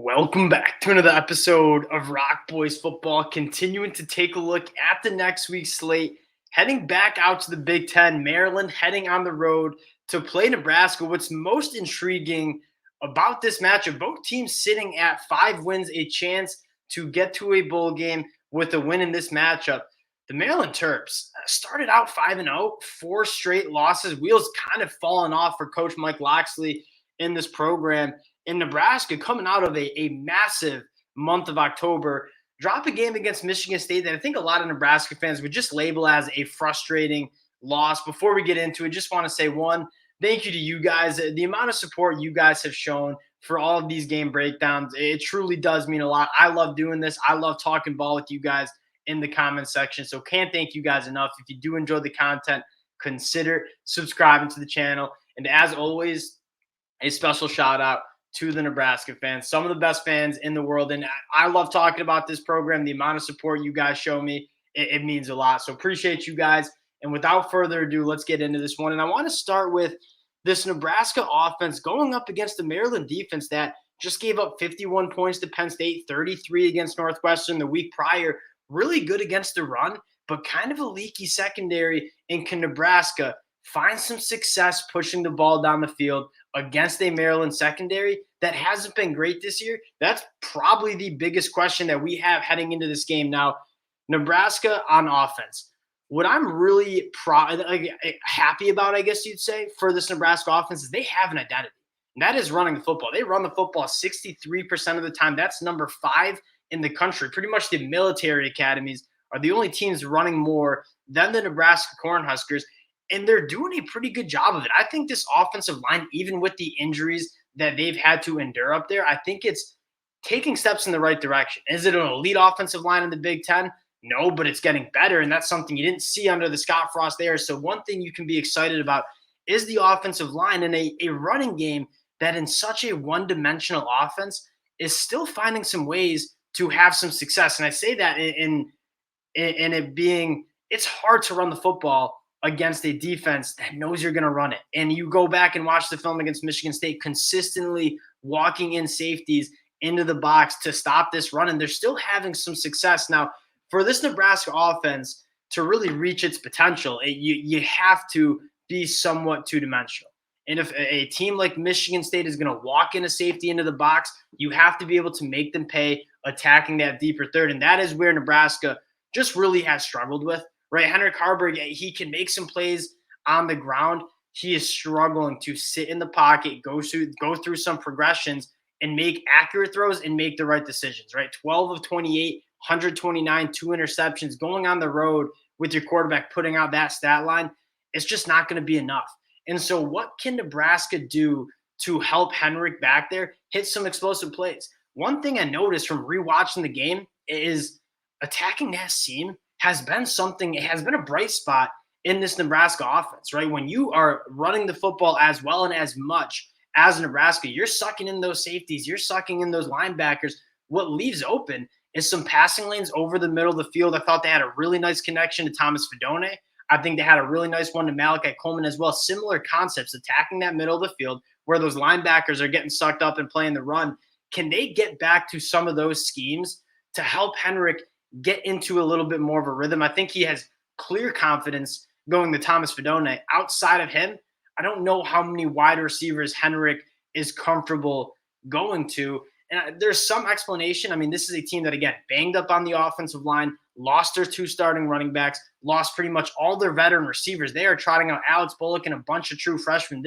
Welcome back to another episode of Rock Boys Football, continuing to take a look at the next week's slate, heading back out to the Big Ten. Maryland heading on the road to play Nebraska. What's most intriguing about this matchup, both teams sitting at 5 wins, a chance to get to a bowl game with a win in this matchup. The Maryland Terps started out 5-0, 4 straight losses. Wheels kind of fallen off for Coach Mike Loxley in this program. In Nebraska, coming out of a massive month of October, drop a game against Michigan State that I think a lot of Nebraska fans would just label as a frustrating loss. Before we get into it, just want to say one, thank you to you guys. The amount of support you guys have shown for all of these game breakdowns, it truly does mean a lot. I love doing this. I love talking ball with you guys in the comment section. So can't thank you guys enough. If you do enjoy the content, consider subscribing to the channel. And as always, a special shout out to the Nebraska fans, some of the best fans in the world. And I love talking about this program. The amount of support you guys show me, it means a lot. So appreciate you guys. And without further ado, let's get into this one. And I want to start with this Nebraska offense going up against the Maryland defense that just gave up 51 points to Penn State, 33 against Northwestern the week prior. Really good against the run, but kind of a leaky secondary. And can Nebraska find some success pushing the ball down the field against a Maryland secondary that hasn't been great this year? That's probably the biggest question that we have heading into this game. Now, Nebraska on offense. What I'm really happy about, I guess you'd say, for this Nebraska offense is they have an identity. And that is running the football. They run the football 63% of the time. That's number 5 in the country. Pretty much the military academies are the only teams running more than the Nebraska Cornhuskers. And they're doing a pretty good job of it. I think this offensive line, even with the injuries that they've had to endure up there, I think it's taking steps in the right direction. Is it an elite offensive line in the Big Ten? No, but it's getting better, and that's something you didn't see under the Scott Frost era. So one thing you can be excited about is the offensive line and a running game that in such a one-dimensional offense is still finding some ways to have some success. And I say that in it being it's hard to run the football against a defense that knows you're going to run it. And you go back and watch the film against Michigan State, consistently walking in safeties into the box to stop this run. And they're still having some success. Now, for this Nebraska offense to really reach its potential, you have to be somewhat two-dimensional. And if a team like Michigan State is going to walk in a safety into the box, you have to be able to make them pay attacking that deeper third. And that is where Nebraska just really has struggled with. Right, Henrik Harburg, he can make some plays on the ground. He is struggling to sit in the pocket, go through some progressions, and make accurate throws and make the right decisions. Right, 12 of 28, 129, 2 interceptions. Going on the road with your quarterback, putting out that stat line, it's just not going to be enough. And so, what can Nebraska do to help Henrik back there hit some explosive plays? One thing I noticed from rewatching the game is attacking that seam has been something, it has been a bright spot in this Nebraska offense, right? When you are running the football as well and as much as Nebraska, you're sucking in those safeties, you're sucking in those linebackers. What leaves open is some passing lanes over the middle of the field. I thought they had a really nice connection to Thomas Fidone. I think they had a really nice one to Malachi Coleman as well. Similar concepts, attacking that middle of the field where those linebackers are getting sucked up and playing the run. Can they get back to some of those schemes to help Henrik get into a little bit more of a rhythm? I think he has clear confidence going to Thomas Fidone. Outside of him, I don't know how many wide receivers Henrik is comfortable going to. And there's some explanation. I mean, this is a team that, again, banged up on the offensive line, lost their 2 starting running backs, lost pretty much all their veteran receivers. They are trotting out Alex Bullock and a bunch of true freshmen.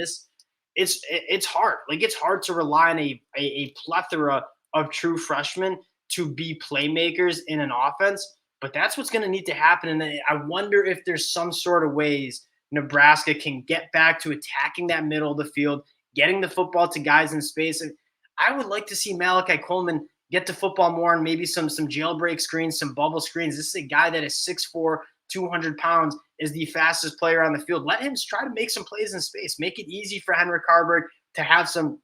It's hard. Like, it's hard to rely on a plethora of true freshmen to be playmakers in an offense, but that's what's going to need to happen. And I wonder if there's some sort of ways Nebraska can get back to attacking that middle of the field, getting the football to guys in space. And I would like to see Malachi Coleman get the football more and maybe some jailbreak screens, some bubble screens. This is a guy that is 6'4", 200 pounds, is the fastest player on the field. Let him try to make some plays in space. Make it easy for Henrik Harburg to have some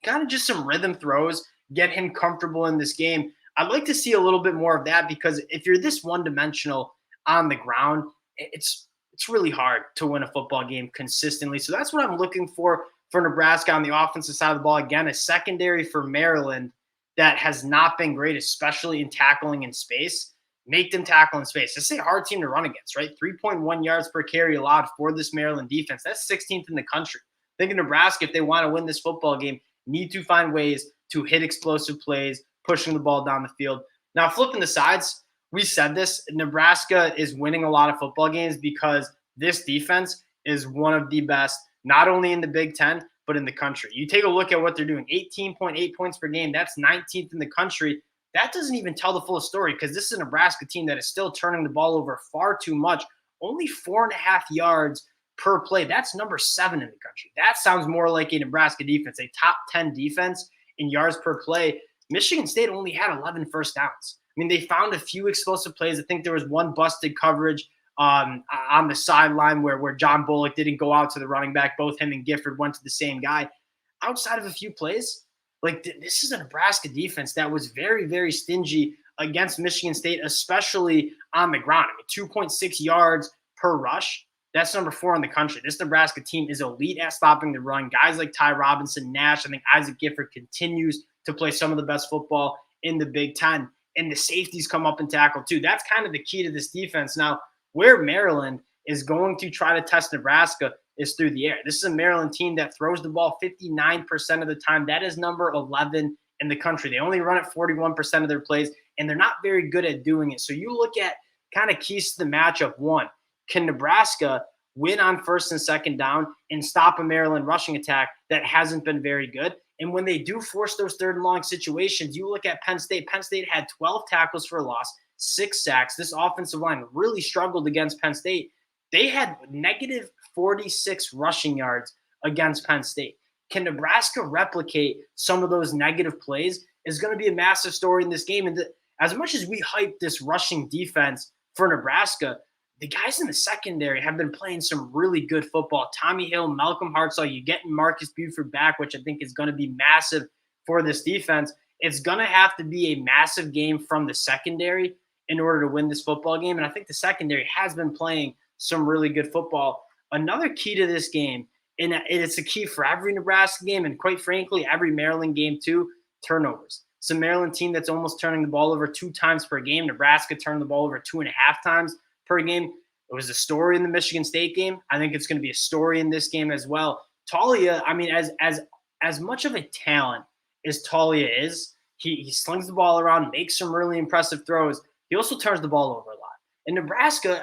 kind of just some rhythm throws, get him comfortable in this game. I'd like to see a little bit more of that, because if you're this one-dimensional on the ground, it's really hard to win a football game consistently. So that's what I'm looking for Nebraska on the offensive side of the ball. Again, a secondary for Maryland that has not been great, especially in tackling in space. Make them tackle in space. This is a hard team to run against, right? 3.1 yards per carry allowed for this Maryland defense. That's 16th in the country. I think Nebraska, if they want to win this football game, need to find ways to hit explosive plays, pushing the ball down the field. Now, flipping the sides, we said this, Nebraska is winning a lot of football games because this defense is one of the best, not only in the Big Ten, but in the country. You take a look at what they're doing, 18.8 points per game. That's 19th in the country. That doesn't even tell the full story because this is a Nebraska team that is still turning the ball over far too much, only 4.5 yards per play. That's number 7 in the country. That sounds more like a Nebraska defense, a top 10 defense in yards per play. Michigan State only had 11 first downs. I mean, they found a few explosive plays. I think there was one busted coverage on the sideline where John Bullock didn't go out to the running back. Both him and Gifford went to the same guy. Outside of a few plays, like this is a Nebraska defense that was very, very stingy against Michigan State, especially on the ground. I mean, 2.6 yards per rush. That's number 4 in the country. This Nebraska team is elite at stopping the run. Guys like Ty Robinson, Nash, I think Isaac Gifford continues to play some of the best football in the Big Ten. And the safeties come up and tackle too. That's kind of the key to this defense. Now, where Maryland is going to try to test Nebraska is through the air. This is a Maryland team that throws the ball 59% of the time. That is number 11 in the country. They only run it 41% of their plays, and they're not very good at doing it. So you look at kind of keys to the matchup. 1, can Nebraska win on first and second down and stop a Maryland rushing attack that hasn't been very good? And when they do force those third and long situations, you look at Penn State. Penn State had 12 tackles for a loss, 6 sacks. This offensive line really struggled against Penn State. They had negative 46 rushing yards against Penn State. Can Nebraska replicate some of those negative plays is going to be a massive story in this game. And as much as we hype this rushing defense for Nebraska, the guys in the secondary have been playing some really good football. Tommy Hill, Malcolm Hartzell, you getting Marcus Buford back, which I think is going to be massive for this defense. It's going to have to be a massive game from the secondary in order to win this football game. And I think the secondary has been playing some really good football. Another key to this game, and it's a key for every Nebraska game, and quite frankly, every Maryland game too, turnovers. It's a Maryland team that's almost turning the ball over 2 times per game. Nebraska turned the ball over 2.5 times per game. It was a story in the Michigan State game. I think it's going to be a story in this game as well. Taulia, I mean, as much of a talent as Taulia is, he slings the ball around, makes some really impressive throws. He also turns the ball over a lot. In Nebraska,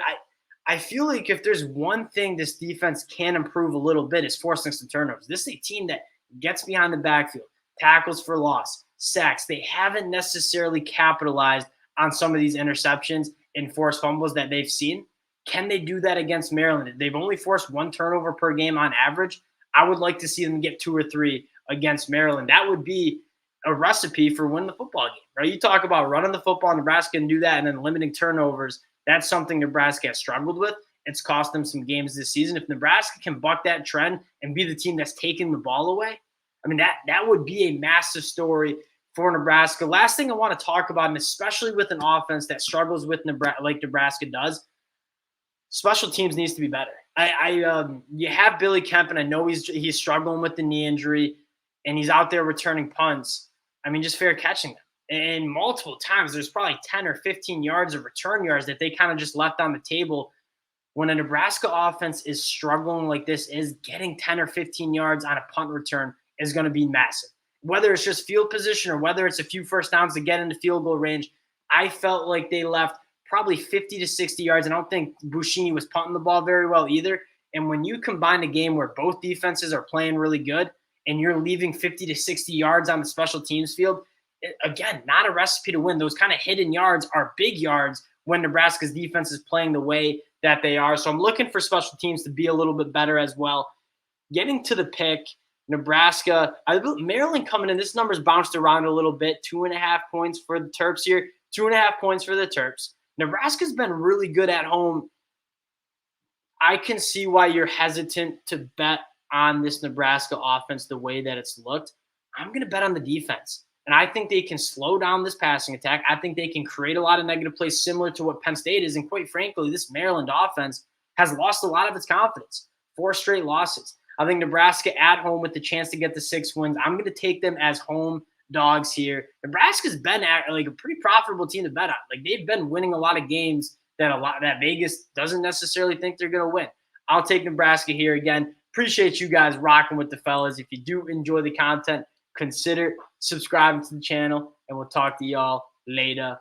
I feel like if there's one thing this defense can improve a little bit is forcing some turnovers. This is a team that gets behind the backfield, tackles for loss, sacks. They haven't necessarily capitalized on some of these interceptions and forced fumbles that they've seen. Can they do that against Maryland? They've only forced 1 turnover per game on average. I would like to see them get 2 or 3 against Maryland. That would be a recipe for winning the football game, right? You talk about running the football, Nebraska can do that, and then limiting turnovers. That's something Nebraska has struggled with. It's cost them some games this season. If Nebraska can buck that trend and be the team that's taking the ball away, I mean, that would be a massive story for Nebraska. Last thing I want to talk about, and especially with an offense that struggles with like Nebraska does, special teams needs to be better. You have Billy Kemp, and I know he's struggling with the knee injury, and he's out there returning punts. I mean, just fair catching them. And multiple times, there's probably 10 or 15 yards of return yards that they kind of just left on the table. When a Nebraska offense is struggling like this, is getting 10 or 15 yards on a punt return is going to be massive. Whether it's just field position or whether it's a few first downs to get into field goal range, I felt like they left probably 50 to 60 yards. I don't think Buschini was punting the ball very well either. And when you combine a game where both defenses are playing really good and you're leaving 50 to 60 yards on the special teams field, again, not a recipe to win. Those kind of hidden yards are big yards when Nebraska's defense is playing the way that they are. So I'm looking for special teams to be a little bit better as well. Getting to the pick, Nebraska, Maryland coming in, this number's bounced around a little bit, 2.5 points for the Terps here, 2.5 points for the Terps. Nebraska's been really good at home. I can see why you're hesitant to bet on this Nebraska offense the way that it's looked. I'm going to bet on the defense. And I think they can slow down this passing attack. I think they can create a lot of negative plays similar to what Penn State is. And quite frankly, this Maryland offense has lost a lot of its confidence. 4 straight losses. I think Nebraska at home with the chance to get the 6 wins. I'm going to take them as home dogs here. Nebraska's been like a pretty profitable team to bet on. Like they've been winning a lot of games that Vegas doesn't necessarily think they're going to win. I'll take Nebraska here again. Appreciate you guys rocking with the fellas. If you do enjoy the content, consider subscribing to the channel, and we'll talk to y'all later.